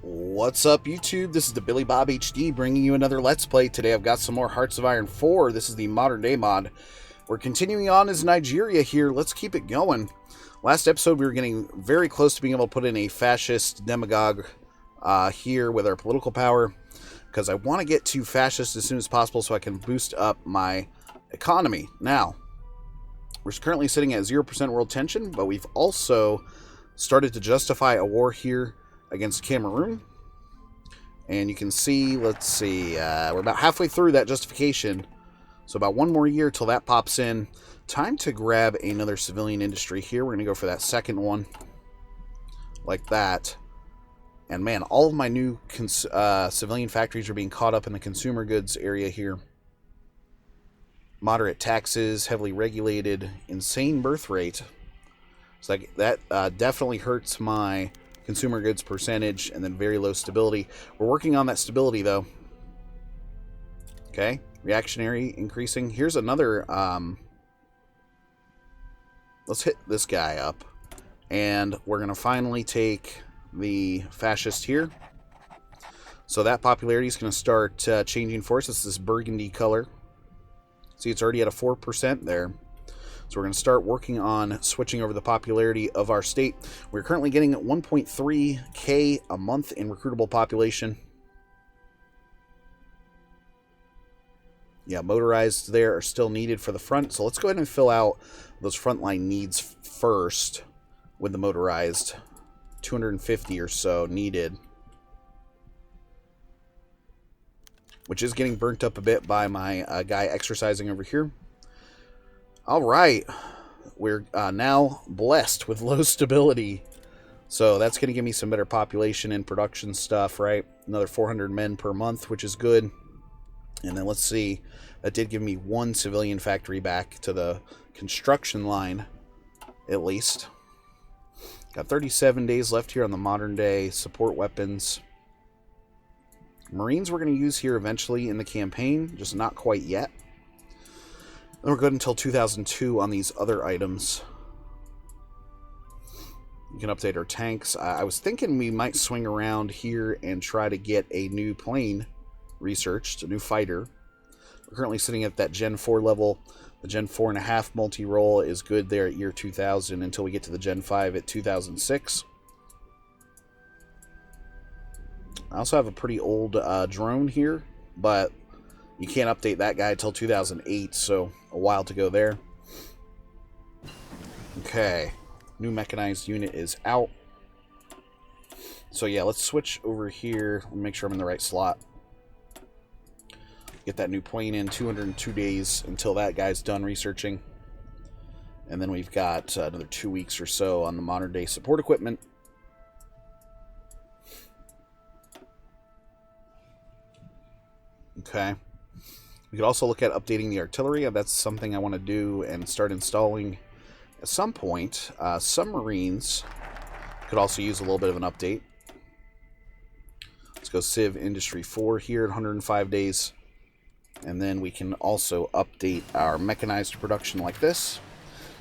What's up, YouTube? This is the Billy Bob HD bringing you another Let's Play. Today I've got some more Hearts of Iron 4. This is the modern day mod. We're continuing on as Nigeria here. Let's keep it going. Last episode we were getting very close to being able to put in a fascist demagogue here with our political power, because I want to get to fascist as soon as possible so I can boost up my economy. Now, we're currently sitting at 0% world tension, but we've also started to justify a war here against Cameroon. And you can see, let's see, we're about halfway through that justification. So about one more year till that pops in. Time to grab another civilian industry here. We're going to go for that second one. Like that. And man, all of my new civilian factories are being caught up in the consumer goods area here. Moderate taxes, heavily regulated, insane birth rate. So that definitely hurts my consumer goods percentage, and then very low stability. We're working on that stability, though. Okay, reactionary increasing. Here's another, let's hit this guy up. And we're going to finally take the fascist here. So that popularity is going to start changing for us. It's this burgundy color. See, it's already at a 4% there. So we're going to start working on switching over the popularity of our state. We're currently getting 1.3K a month in recruitable population. Yeah, motorized there are still needed for the front. So let's go ahead and fill out those frontline needs first with the motorized. 250 or so needed. Which is getting burnt up a bit by my guy exercising over here. All right, we're now blessed with low stability, so that's going to give me some better population and production stuff, right? Another 400 men per month, which is good. And then let's see, that did give me one civilian factory back to the construction line, at least. Got 37 days left here on the modern day support weapons. Marines we're going to use here eventually in the campaign, just not quite yet. Then we're good until 2002 on these other items. You can update our tanks. I was thinking we might swing around here and try to get a new plane researched, a new fighter. We're currently sitting at that Gen 4 level. The Gen 4.5 multi-role is good there at year 2000 until we get to the Gen 5 at 2006. I also have a pretty old drone here, but you can't update that guy until 2008, so a while to go there. Okay, new mechanized unit is out. So yeah, let's switch over here and make sure I'm in the right slot. Get that new plane in 202 days until that guy's done researching. And then we've got another 2 weeks or so on the modern day support equipment. Okay. We could also look at updating the artillery. That's something I want to do and start installing at some point. Submarines could also use a little bit of an update. Let's go Civ Industry 4 here at 105 days. And then we can also update our mechanized production like this.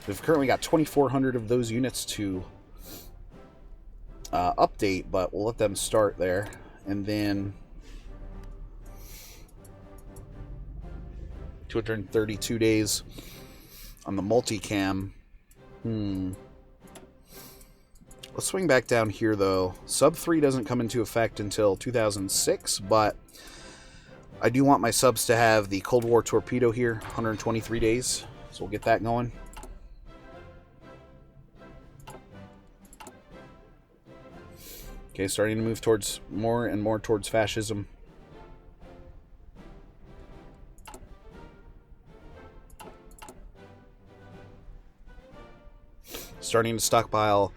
We've currently got 2,400 of those units to update, but we'll let them start there. And then 232 days on the multicam. Let's swing back down here, though. Sub 3 doesn't come into effect until 2006, but I do want my subs to have the Cold War torpedo here, 123 days. So we'll get that going. Okay, starting to move towards more and more towards fascism. Starting to stockpile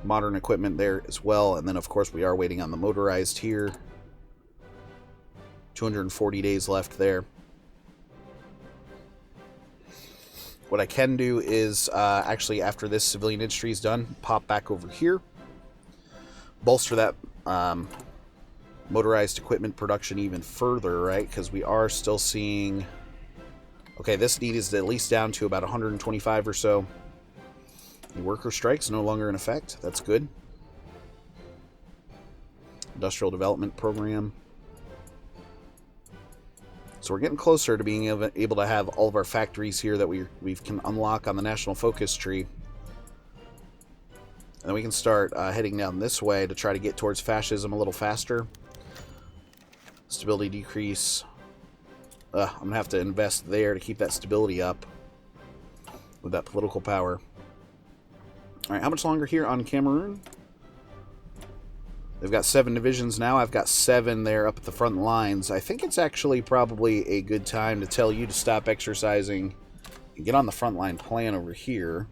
modern equipment there as well. And then, of course, we are waiting on the motorized here. 240 days left there. What I can do is, actually, after this civilian industry is done, pop back over here. Bolster that motorized equipment production even further, right? Because we are still seeing... Okay, this need is at least down to about 125 or so. The worker strike's no longer in effect. That's good. Industrial Development Program. So we're getting closer to being able to have all of our factories here that we can unlock on the National Focus Tree. And then we can start heading down this way to try to get towards fascism a little faster. Stability decrease. I'm going to have to invest there to keep that stability up with that political power. Alright, how much longer here on Cameroon? They've got 7 divisions now. I've got 7 there up at the front lines. I think it's actually probably a good time to tell you to stop exercising and get on the front line plan over here.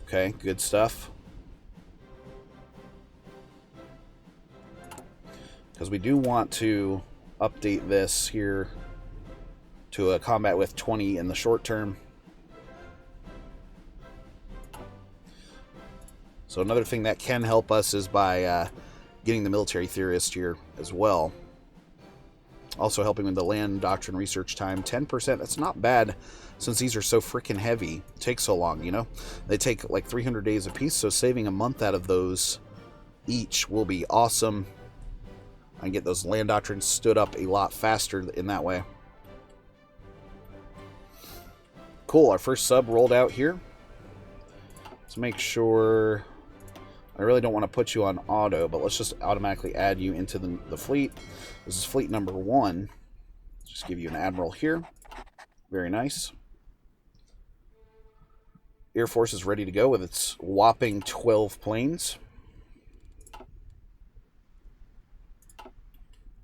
Okay, good stuff. Because we do want to update this here to a combat with 20 in the short term. So another thing that can help us is by getting the military theorist here as well. Also helping with the land doctrine research time. 10%, that's not bad since these are so freaking heavy. It takes so long, you know? They take like 300 days a piece, so saving a month out of those each will be awesome. I can get those land doctrines stood up a lot faster in that way. Cool, our first sub rolled out here. Let's make sure... I really don't want to put you on auto, but let's just automatically add you into the fleet. This is fleet number 1. Just give you an admiral here. Very nice. Air Force is ready to go with its whopping 12 planes.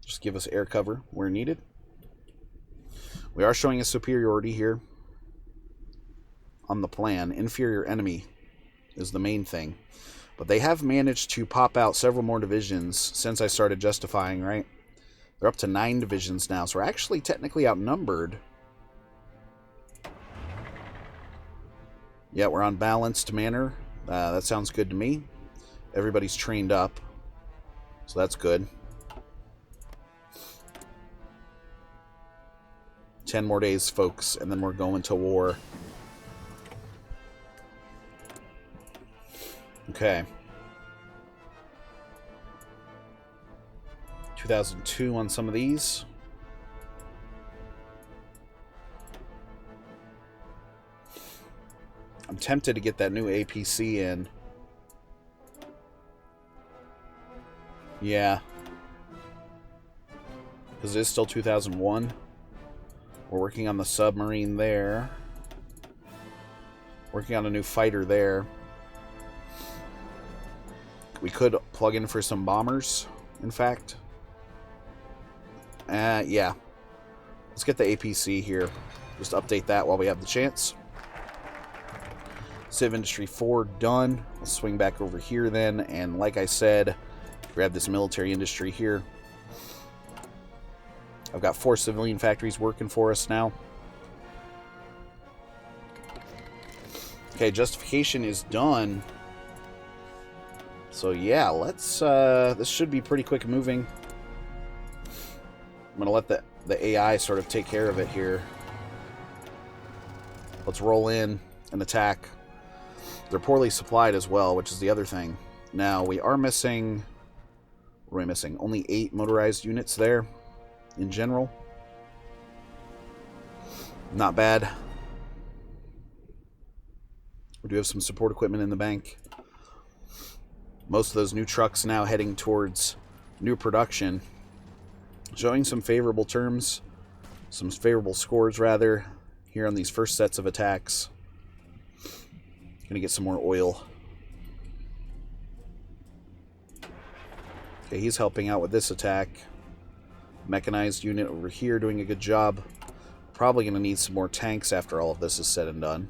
Just give us air cover where needed. We are showing a superiority here on the plan. Inferior enemy is the main thing. But they have managed to pop out several more divisions since I started justifying, right? They're up to 9 divisions now, so we're actually technically outnumbered. Yeah, we're on balanced manner. That sounds good to me. Everybody's trained up, so that's good. 10 more days, folks, and then we're going to war. Okay. 2002 on some of these. I'm tempted to get that new APC in. Yeah. Because it is still 2001. We're working on the submarine there. Working on a new fighter there. We could plug in for some bombers, in fact. Yeah. Let's get the APC here. Just update that while we have the chance. Civ Industry 4 done. Let's swing back over here then. And like I said, grab this military industry here. I've got 4 civilian factories working for us now. Okay, justification is done. So yeah, let's, this should be pretty quick moving. I'm going to let the AI sort of take care of it here. Let's roll in and attack. They're poorly supplied as well, which is the other thing. Now, we are missing... What are we missing? Only 8 motorized units there, in general. Not bad. We do have some support equipment in the bank. Most of those new trucks now heading towards new production. Showing some favorable terms. Some favorable scores, rather, here on these first sets of attacks. Gonna get some more oil. Okay, he's helping out with this attack. Mechanized unit over here doing a good job. Probably gonna need some more tanks after all of this is said and done.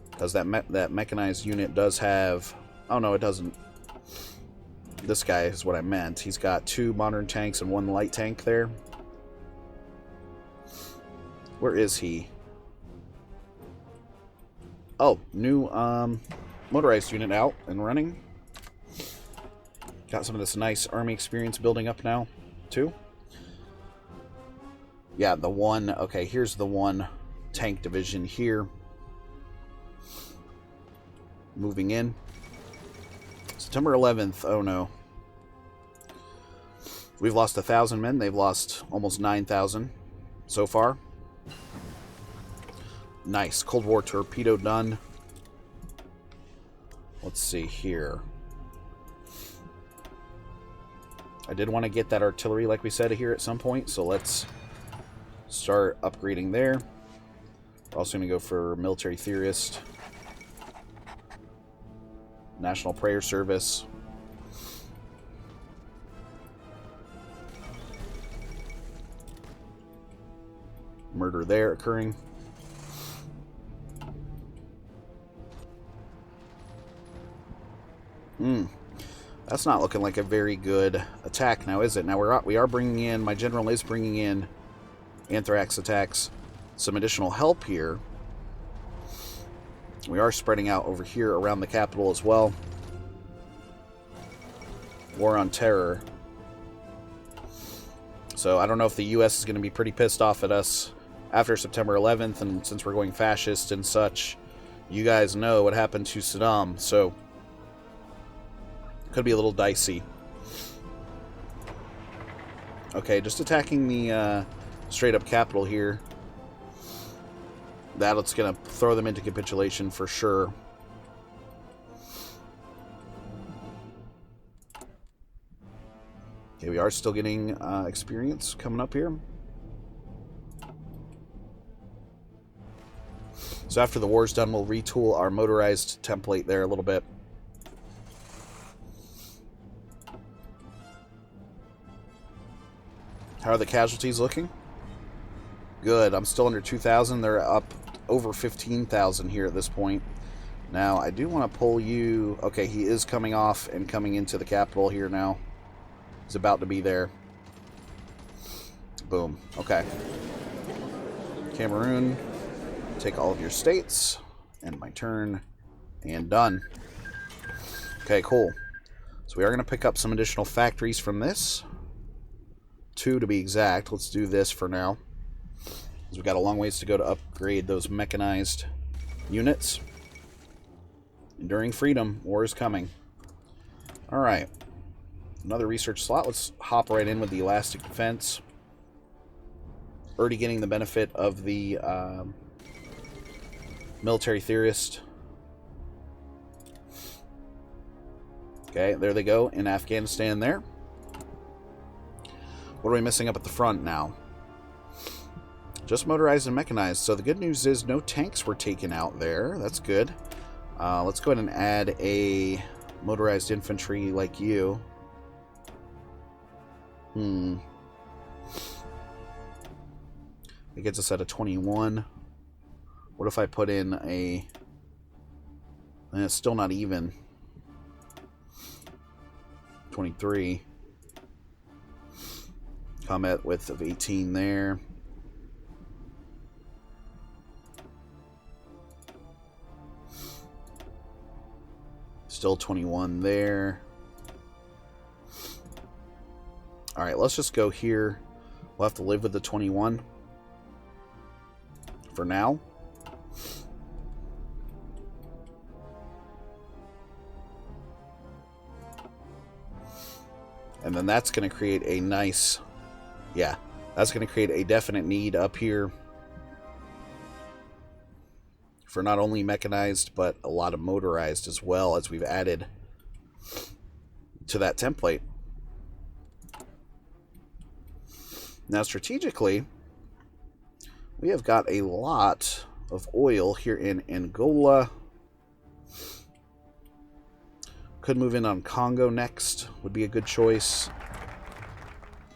Because that mechanized unit does have... Oh, no, it doesn't. This guy is what I meant. He's got 2 modern tanks and 1 light tank there. Where is he? Oh, new motorized unit out and running. Got some of this nice army experience building up now, too. Yeah, the one... Okay, here's the 1 tank division here. Moving in. September 11th. Oh no. We've lost 1,000 men. They've lost almost 9,000 so far. Nice. Cold War torpedo done. Let's see here. I did want to get that artillery, like we said, here at some point, so let's start upgrading there. We're also going to go for military theorist, National Prayer Service. Murder there occurring. That's not looking like a very good attack now, is it? Now we are bringing in, my general is bringing in anthrax attacks. Some additional help here. We are spreading out over here around the capital as well. War on Terror. So I don't know if the U.S. is going to be pretty pissed off at us after September 11th, and since we're going fascist and such, you guys know what happened to Saddam, so could be a little dicey. Okay, just attacking the straight-up capital here. That's going to throw them into capitulation for sure. Okay, we are still getting experience coming up here. So after the war's done, we'll retool our motorized template there a little bit. How are the casualties looking? Good. I'm still under 2,000. They're up over 15,000 here at this point. Now, I do want to pull you... Okay, he is coming off and coming into the capital here now. He's about to be there. Boom. Okay. Cameroon. Take all of your states. End my turn. And done. Okay, cool. So we are going to pick up some additional factories from this. 2 to be exact. Let's do this for now. We've got a long ways to go to upgrade those mechanized units. Enduring freedom. War is coming. Alright. Another research slot. Let's hop right in with the elastic defense. Already getting the benefit of the military theorist. Okay, there they go in Afghanistan there. What are we missing up at the front now? Just motorized and mechanized. So the good news is no tanks were taken out there. That's good. Let's go ahead and add a motorized infantry like you. It gets us at a 21. What if I put in a... And it's still not even. 23. Combat width of 18 there. Still 21 there. Alright, let's just go here. We'll have to live with the 21 for now. And then that's going to create a nice... Yeah, that's going to create a definite need up here for not only mechanized, but a lot of motorized as well, as we've added to that template. Now, strategically, we have got a lot of oil here in Angola. Could move in on Congo next, would be a good choice.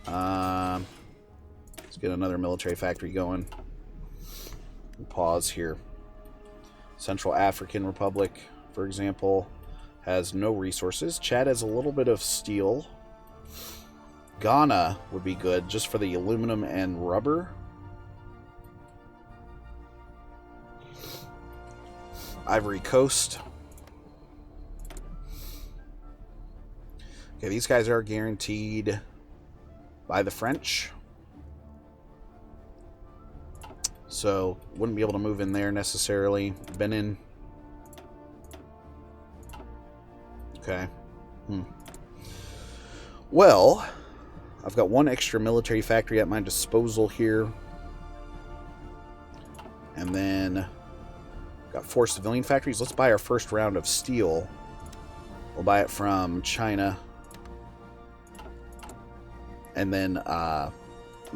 Let's get another military factory going. Pause here. Central African Republic, for example, has no resources. Chad has a little bit of steel. Ghana would be good just for the aluminum and rubber. Ivory Coast. Okay, these guys are guaranteed by the French. So, wouldn't be able to move in there necessarily. Benin. Okay. Well, I've got one extra military factory at my disposal here. And then got 4 civilian factories. Let's buy our first round of steel. We'll buy it from China. And then I'm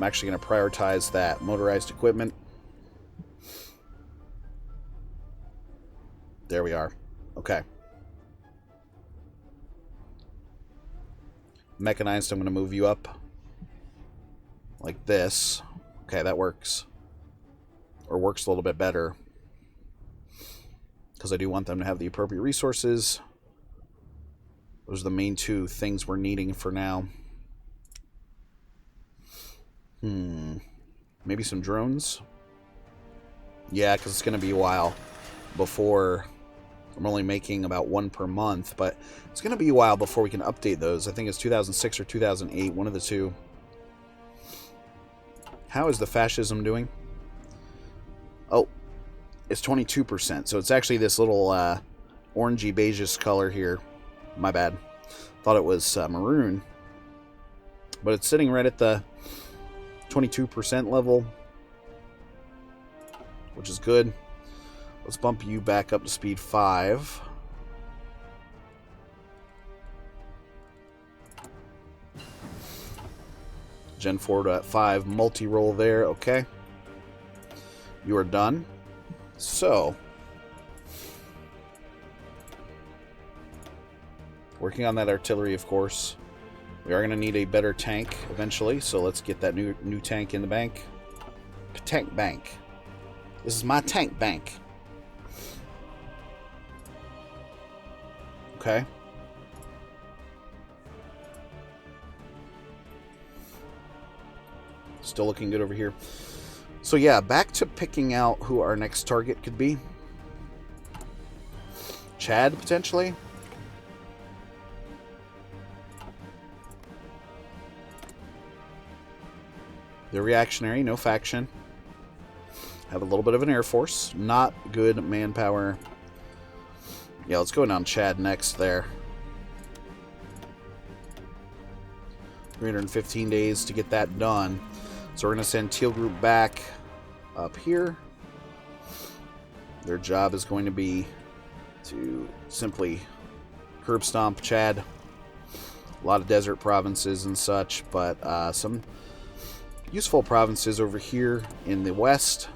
actually going to prioritize that motorized equipment. There we are. Okay. Mechanized, I'm going to move you up like this. Okay, that works. Or works a little bit better. Because I do want them to have the appropriate resources. Those are the main 2 things we're needing for now. Maybe some drones? Yeah, because it's going to be a while before... I'm only making about 1 per month, but it's going to be a while before we can update those. I think it's 2006 or 2008, one of the 2. How is the fascism doing? Oh, it's 22%. So it's actually this little orangey beigeish color here. My bad. Thought it was maroon. But it's sitting right at the 22% level, which is good. Let's bump you back up to speed 5. Gen 4.5 multi-roll there. Okay. You are done. So, working on that artillery, of course. We are going to need a better tank eventually, so let's get that new tank in the bank. Tank bank. This is my tank bank. Okay. Still looking good over here. So yeah, back to picking out who our next target could be. Chad, potentially. They're reactionary, no faction. Have a little bit of an air force. Not good manpower. Yeah, let's go down Chad next there. 315 days to get that done. So we're going to send Teal Group back up here. Their job is going to be to simply curb stomp Chad. A lot of desert provinces and such, but some useful provinces over here in the west.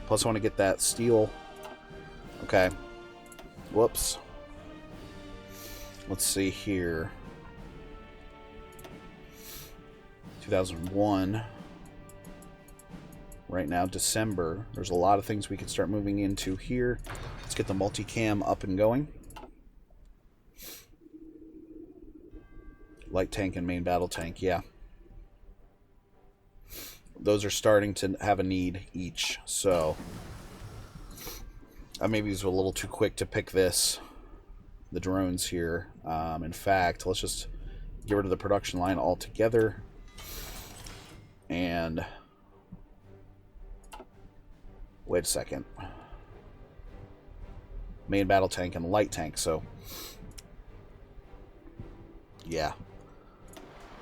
Plus I want to get that steel. Okay. Whoops. Let's see here. 2001. Right now, December. There's a lot of things we could start moving into here. Let's get the multicam up and going. Light tank and main battle tank, yeah. Those are starting to have a need each, so I maybe was a little too quick to pick the drones here. In fact, let's just get rid of the production line altogether. And wait a second. Main battle tank and light tank, so yeah.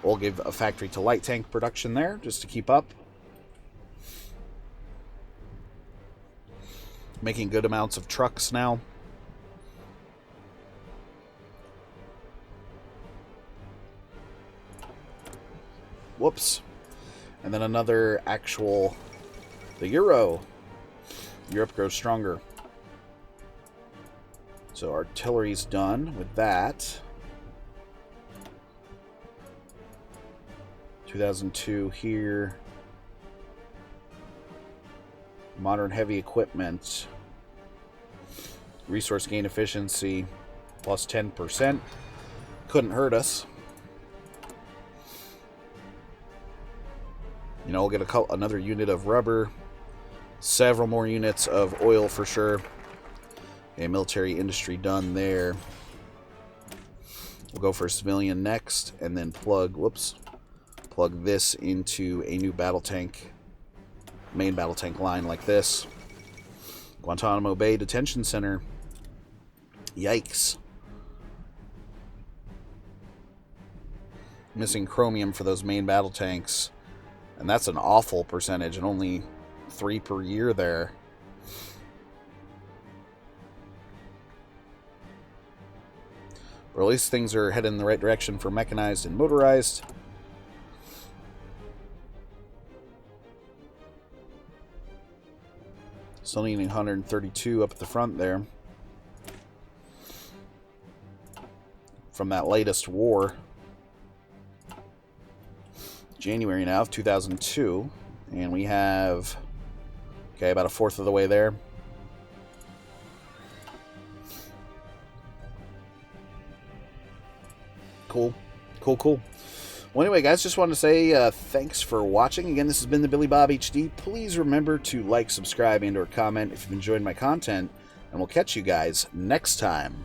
We'll give a factory to light tank production there, just to keep up. Making good amounts of trucks now. Whoops. And then another actual... the Euro. Europe grows stronger. So artillery's done with that. 2002 here. Modern heavy equipment. Resource gain efficiency plus 10%. Couldn't hurt us. You know, we'll get another unit of rubber. Several more units of oil for sure. Okay, military industry done there. We'll go for civilian next and then plug this into a new battle tank. Main battle tank line like this. Guantanamo Bay Detention Center. Yikes. Missing chromium for those main battle tanks. And that's an awful percentage, and only 3 per year there. Or at least things are headed in the right direction for mechanized and motorized. Still needing 132 up at the front there. From that latest war. January now of 2002. And we have, okay, about a fourth of the way there. Cool. Cool, cool. Well, anyway, guys, just wanted to say thanks for watching. Again, this has been the Billy Bob HD. Please remember to like, subscribe, and or comment if you've enjoyed my content. And we'll catch you guys next time.